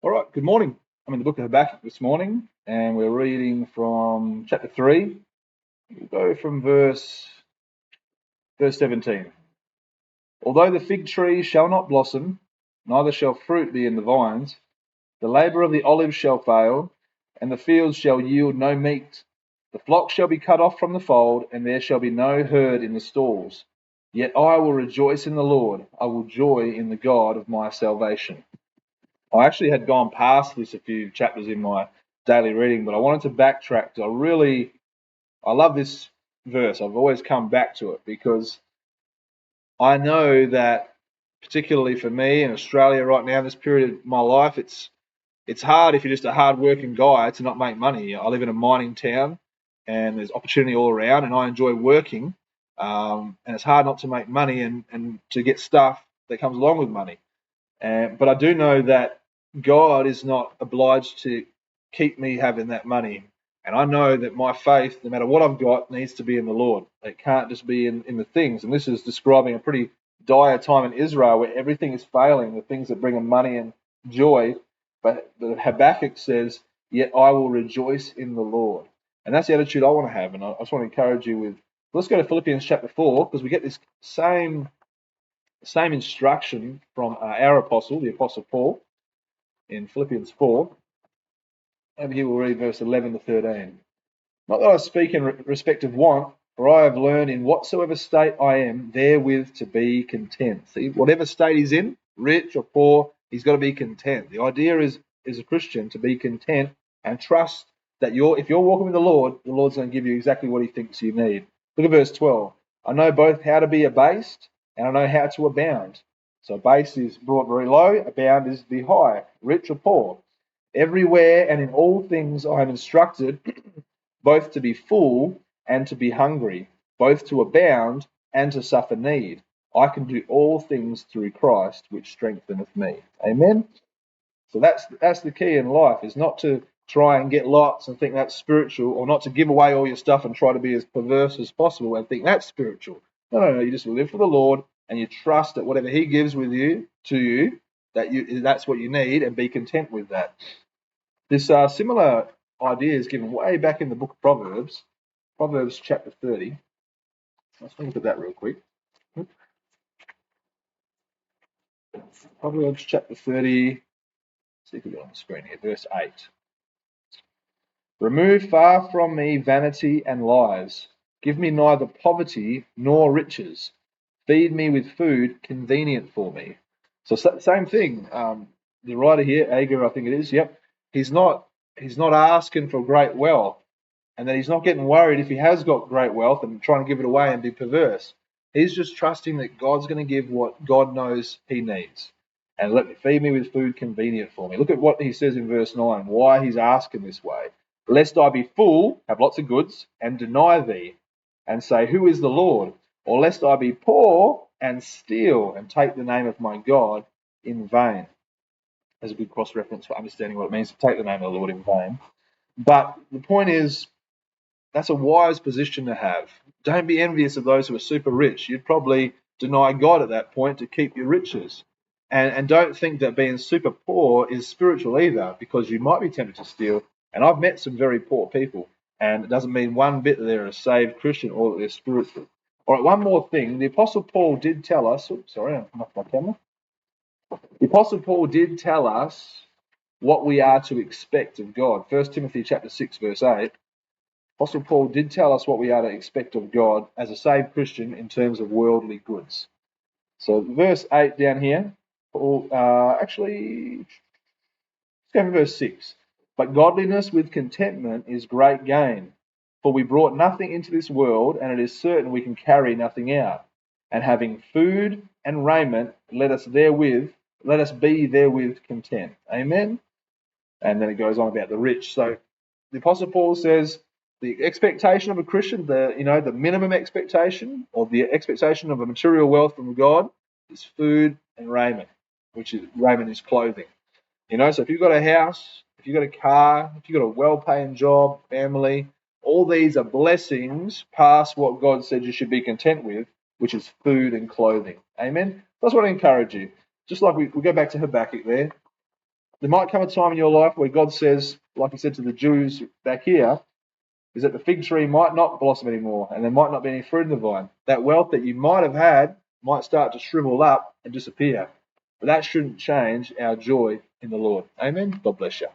All right, good morning. I'm in the book of Habakkuk this morning, and we're reading from chapter 3. We'll go from verse 17. Although the fig tree shall not blossom, neither shall fruit be in the vines, the labour of the olive shall fail, and the fields shall yield no meat. The flock shall be cut off from the fold, and there shall be no herd in the stalls. Yet I will rejoice in the Lord. I will joy in the God of my salvation. I actually had gone past this a few chapters in my daily reading, but I wanted to backtrack because I love this verse. I've always come back to it because I know that, particularly for me in Australia right now, this period of my life, it's hard if you're just a hard-working guy to not make money. I live in a mining town, and there's opportunity all around, and I enjoy working. And it's hard not to make money and to get stuff that comes along with money. But I do know that God is not obliged to keep me having that money. And I know that my faith, no matter what I've got, needs to be in the Lord. It can't just be in the things. And this is describing a pretty dire time in Israel where everything is failing, the things that bring them money and joy. But Habakkuk says, yet I will rejoice in the Lord. And that's the attitude I want to have. And I just want to encourage you with, let's go to Philippians chapter 4, because we get this same instruction from our apostle, the Apostle Paul, in Philippians 4. Over here we'll read verse 11 to 13. Not that I speak in respect of want, for I have learned in whatsoever state I am, therewith to be content. See, whatever state he's in, rich or poor, he's got to be content. The idea is, as a Christian, to be content and trust that if you're walking with the Lord's going to give you exactly what he thinks you need. Look at verse 12. I know both how to be abased and I know how to abound. So base is brought very low, abound is be high, rich or poor. Everywhere and in all things I am instructed both to be full and to be hungry, both to abound and to suffer need. I can do all things through Christ, which strengtheneth me. Amen? So that's the key in life, is not to try and get lots and think that's spiritual, or not to give away all your stuff and try to be as perverse as possible and think that's spiritual. No. You just live for the Lord and you trust that whatever he gives to you, that's what you need, and be content with that. This similar idea is given way back in the book of Proverbs chapter 30. Let's look at that real quick. Proverbs chapter 30. Let's see if we get on the screen here. Verse 8. Remove far from me vanity and lies. Give me neither poverty nor riches. Feed me with food convenient for me. So same thing. The writer here, Agur, I think it is. Yep. He's not asking for great wealth, and then he's not getting worried if he has got great wealth and trying to give it away and be perverse. He's just trusting that God's going to give what God knows he needs. And feed me with food convenient for me. Look at what he says in verse 9, why he's asking this way. Lest I be full, have lots of goods, and deny thee, and say, who is the Lord? Or lest I be poor and steal and take the name of my God in vain. There's a good cross-reference for understanding what it means to take the name of the Lord in vain. But the point is, that's a wise position to have. Don't be envious of those who are super rich. You'd probably deny God at that point to keep your riches. And don't think that being super poor is spiritual either, because you might be tempted to steal. And I've met some very poor people, and it doesn't mean one bit that they're a saved Christian or that they're spiritual. All right, one more thing. The Apostle Paul did tell us, I knocked my camera. The Apostle Paul did tell us what we are to expect of God. 1 Timothy chapter 6, verse 8. Apostle Paul did tell us what we are to expect of God as a saved Christian in terms of worldly goods. So verse 8 down here, Paul, let's go to verse 6. But godliness with contentment is great gain, for we brought nothing into this world, and it is certain we can carry nothing out. And having food and raiment, let us be therewith content. Amen? And then it goes on about the rich. So the Apostle Paul says, the expectation of a Christian, the minimum expectation, or the expectation of a material wealth from God, is food and raiment, raiment is clothing. So if you've got a house, if you've got a car, if you've got a well-paying job, family, all these are blessings past what God said you should be content with, which is food and clothing. Amen? That's what I encourage you. Just like we go back to Habakkuk there. There might come a time in your life where God says, like he said to the Jews back here, is that the fig tree might not blossom anymore and there might not be any fruit in the vine. That wealth that you might have had might start to shrivel up and disappear. But that shouldn't change our joy in the Lord. Amen. God bless you.